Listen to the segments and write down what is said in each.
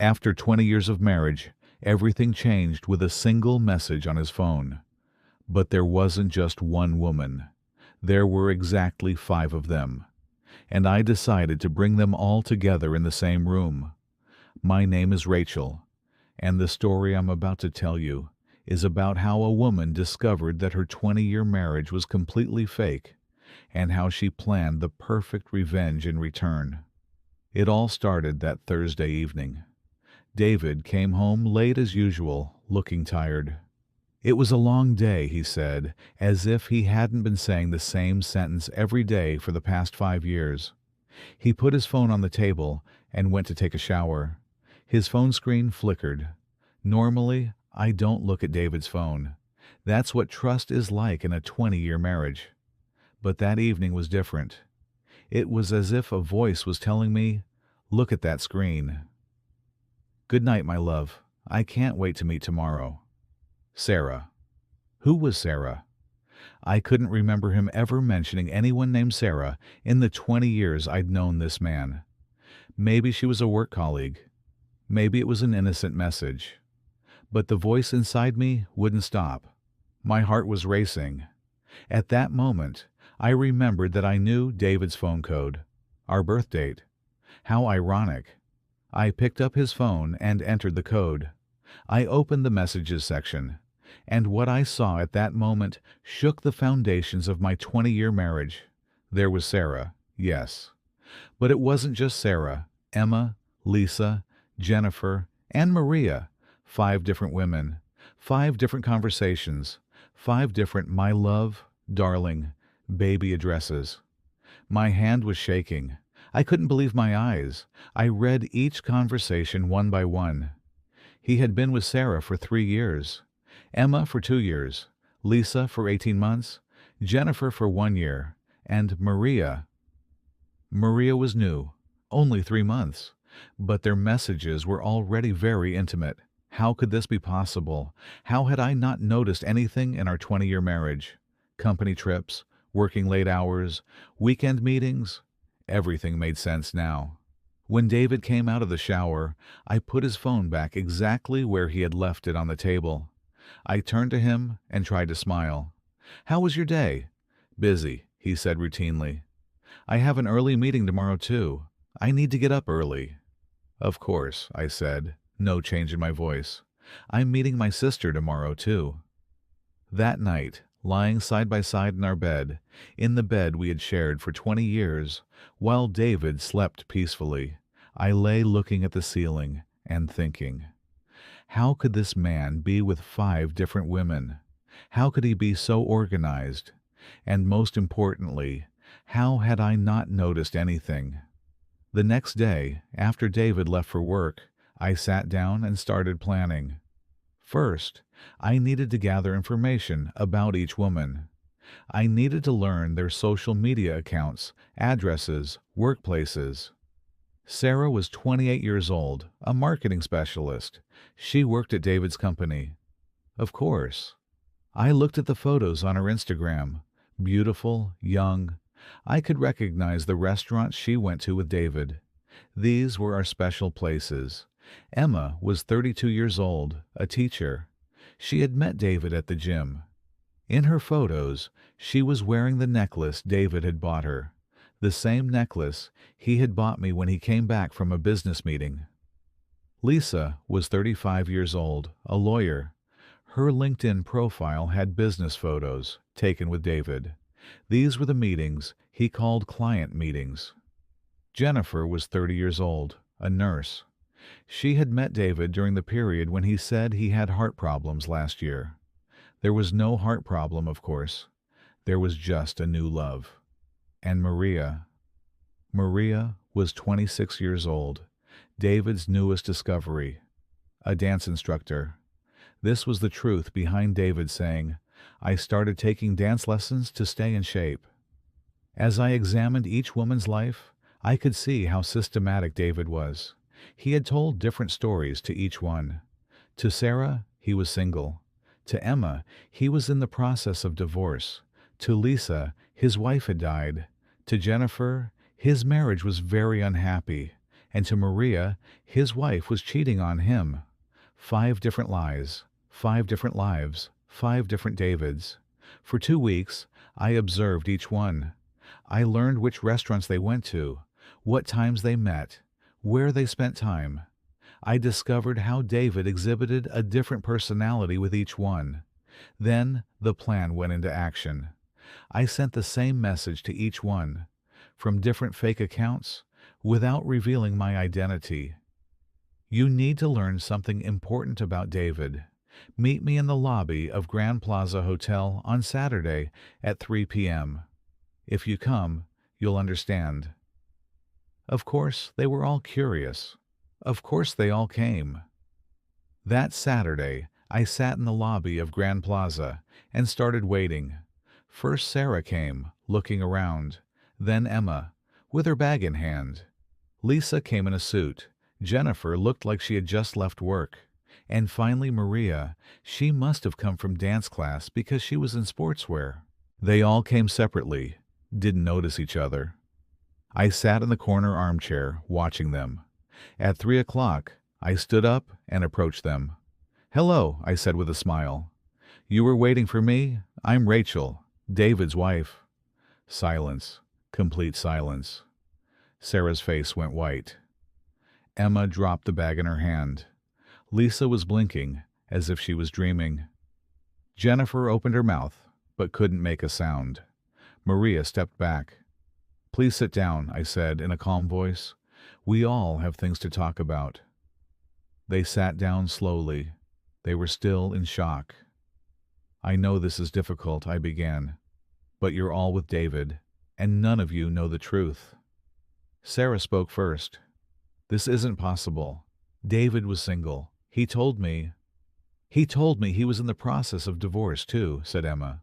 After 20 years of marriage, everything changed with a single message on his phone. But there wasn't just one woman. There were exactly 5 of them. And I decided to bring them all together in the same room. My name is Rachel, and the story I'm about to tell you is about how a woman discovered that her 20-year marriage was completely fake and how she planned the perfect revenge in return. It all started that Thursday evening. David came home late as usual, looking tired. It was a long day, he said, as if he hadn't been saying the same sentence every day for the past 5 years. He put his phone on the table and went to take a shower. His phone screen flickered. Normally, I don't look at David's phone. That's what trust is like in a 20-year marriage. But that evening was different. It was as if a voice was telling me, "Look at that screen." "Good night, my love. I can't wait to meet tomorrow." Sarah. Who was Sarah? I couldn't remember him ever mentioning anyone named Sarah in the 20 years I'd known this man. Maybe she was a work colleague. Maybe it was an innocent message. But the voice inside me wouldn't stop. My heart was racing. At that moment, I remembered that I knew David's phone code, our birth date. How ironic. I picked up his phone and entered the code. I opened the messages section, and what I saw at that moment shook the foundations of my 20-year marriage. There was Sarah, yes. But it wasn't just Sarah. Emma, Lisa, Jennifer, and Maria. 5 different women. 5 different conversations. 5 different "my love," "darling," "baby" addresses. My hand was shaking. I couldn't believe my eyes. I read each conversation one by one. He had been with Sarah for 3 years, Emma for 2 years, Lisa for 18 months, Jennifer for 1 year, and Maria. Maria was new, only 3 months, but their messages were already very intimate. How could this be possible? How had I not noticed anything in our 20-year marriage? Company trips, working late hours, weekend meetings. Everything made sense now. When David came out of the shower, I put his phone back exactly where he had left it on the table. I turned to him and tried to smile. "How was your day?" "Busy," he said routinely. "I have an early meeting tomorrow too. I need to get up early." "Of course," I said, no change in my voice. "I'm meeting my sister tomorrow too." That night, lying side by side in our bed, in the bed we had shared for 20 years, while David slept peacefully, I lay looking at the ceiling and thinking, how could this man be with 5 different women? How could he be so organized? And most importantly, how had I not noticed anything? The next day, after David left for work, I sat down and started planning. First, I needed to gather information about each woman. I needed to learn their social media accounts, addresses, workplaces. Sarah was 28 years old, a marketing specialist. She worked at David's company. Of course. I looked at the photos on her Instagram. Beautiful, young. I could recognize the restaurants she went to with David. These were our special places. Emma was 32 years old, a teacher. She had met David at the gym. In her photos, she was wearing the necklace David had bought her, the same necklace he had bought me when he came back from a business meeting. Lisa was 35 years old, a lawyer. Her LinkedIn profile had business photos taken with David. These were the meetings he called client meetings. Jennifer was 30 years old, a nurse. She had met David during the period when he said he had heart problems last year. There was no heart problem, of course. There was just a new love. And Maria. Maria was 26 years old, David's newest discovery, a dance instructor. This was the truth behind David saying, "I started taking dance lessons to stay in shape." As I examined each woman's life, I could see how systematic David was. He had told different stories to each one. To Sarah, he was single. To Emma, he was in the process of divorce. To Lisa, his wife had died. To Jennifer, his marriage was very unhappy. And to Maria, his wife was cheating on him. 5 different lies, 5 different lives, 5 different Davids. For 2 weeks, I observed each one. I learned which restaurants they went to, what times they met, where they spent time. I discovered how David exhibited a different personality with each one. Then the plan went into action. I sent the same message to each one, from different fake accounts, without revealing my identity. You need to learn something important about David. Meet me in the lobby of Grand Plaza Hotel on Saturday at 3 p.m. If you come, you'll understand. Of course, they were all curious. Of course, they all came. That Saturday, I sat in the lobby of Grand Plaza and started waiting. First Sarah came, looking around. Then Emma, with her bag in hand. Lisa came in a suit. Jennifer looked like she had just left work. And finally Maria. She must have come from dance class because she was in sportswear. They all came separately, didn't notice each other. I sat in the corner armchair, watching them. At 3 o'clock, I stood up and approached them. "Hello," I said with a smile. "You were waiting for me? I'm Rachel, David's wife." Silence. Complete silence. Sarah's face went white. Emma dropped the bag in her hand. Lisa was blinking, as if she was dreaming. Jennifer opened her mouth, but couldn't make a sound. Maria stepped back. "Please sit down," I said in a calm voice. "We all have things to talk about." They sat down slowly. They were still in shock. "I know this is difficult," I began, "but you're all with David, and none of you know the truth." Sarah spoke first. "This isn't possible. David was single. He told me he was in the process of divorce too," said Emma.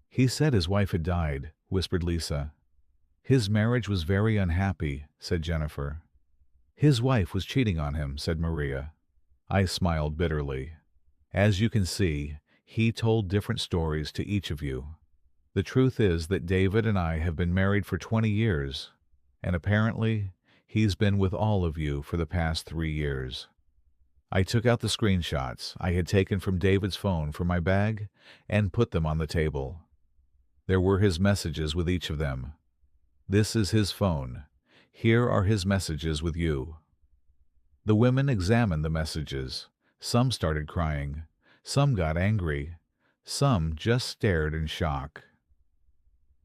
"He said his wife had died," whispered Lisa. "His marriage was very unhappy," said Jennifer. "His wife was cheating on him," said Maria. I smiled bitterly. "As you can see, he told different stories to each of you. The truth is that David and I have been married for 20 years, and apparently he's been with all of you for the past 3 years." I took out the screenshots I had taken from David's phone from my bag and put them on the table. There were his messages with each of them. This is his phone. Here are his messages with you. The women examined the messages. Some started crying. Some got angry. Some just stared in shock.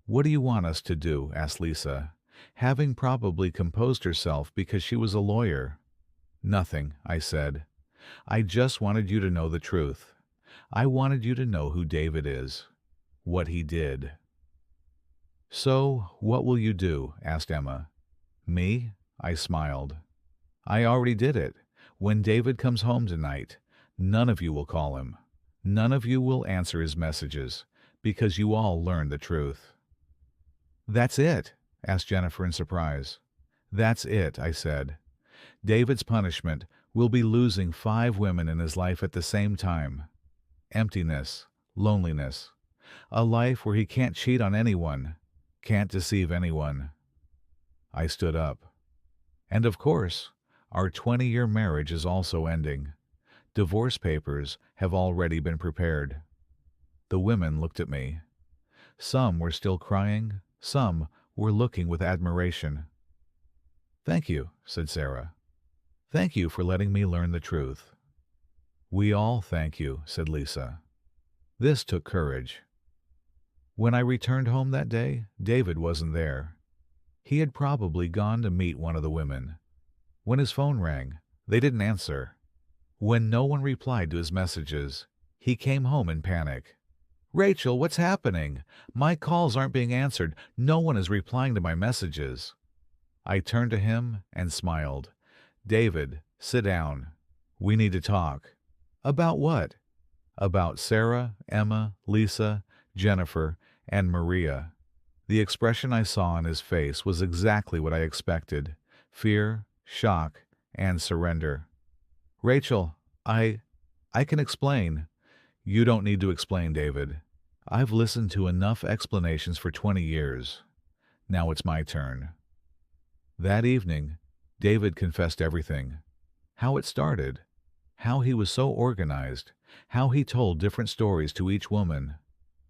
"What do you want us to do?" asked Lisa, having probably composed herself because she was a lawyer. "Nothing," I said. "I just wanted you to know the truth. I wanted you to know who David is, what he did." "So, what will you do?" asked Emma. "Me?" I smiled. "I already did it. When David comes home tonight, none of you will call him. None of you will answer his messages, because you all learned the truth." "That's it?" asked Jennifer in surprise. "That's it," I said. "David's punishment will be losing 5 women in his life at the same time. Emptiness, loneliness, a life where he can't cheat on anyone, can't deceive anyone." I stood up. "And of course, our 20-year marriage is also ending. Divorce papers have already been prepared." The women looked at me. Some were still crying, some were looking with admiration. "Thank you," said Sarah. "Thank you for letting me learn the truth." "We all thank you," said Lisa. This took courage. When I returned home that day, David wasn't there. He had probably gone to meet one of the women. When his phone rang, they didn't answer. When no one replied to his messages, he came home in panic. "Rachel, what's happening? My calls aren't being answered. No one is replying to my messages." I turned to him and smiled. "David, sit down. We need to talk." "About what?" "About Sarah, Emma, Lisa, Jennifer, and Maria." The expression I saw on his face was exactly what I expected: fear, shock, and surrender. "Rachel, I can explain." "You don't need to explain, David. I've listened to enough explanations for 20 years. Now it's my turn." That evening, David confessed everything: how it started, how he was so organized, how he told different stories to each woman.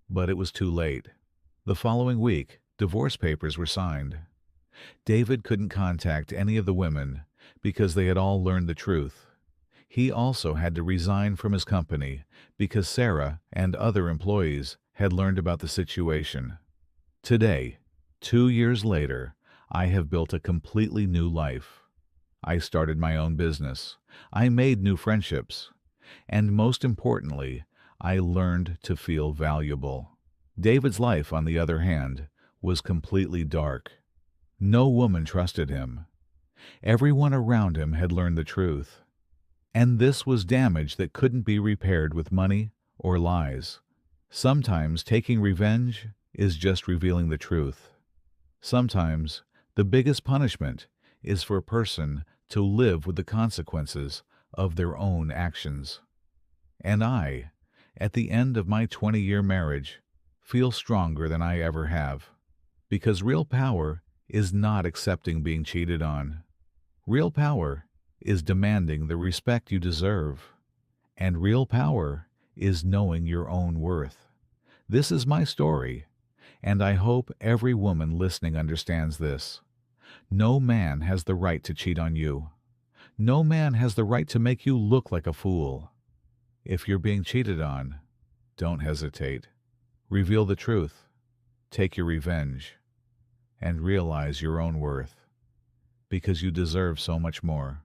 But it was too late. The following week, divorce papers were signed. David couldn't contact any of the women because they had all learned the truth. He also had to resign from his company because Sarah and other employees had learned about the situation. Today, 2 years later, I have built a completely new life. I started my own business. I made new friendships. And most importantly, I learned to feel valuable. David's life, on the other hand, was completely dark. No woman trusted him. Everyone around him had learned the truth. And this was damage that couldn't be repaired with money or lies. Sometimes taking revenge is just revealing the truth. Sometimes the biggest punishment is for a person to live with the consequences of their own actions. And I, at the end of my 20-year marriage, feel stronger than I ever have. Because real power is not accepting being cheated on. Real power is demanding the respect you deserve. And real power is knowing your own worth. This is my story, and I hope every woman listening understands this. No man has the right to cheat on you. No man has the right to make you look like a fool. If you're being cheated on, don't hesitate. Reveal the truth. Take your revenge. And realize your own worth. Because you deserve so much more.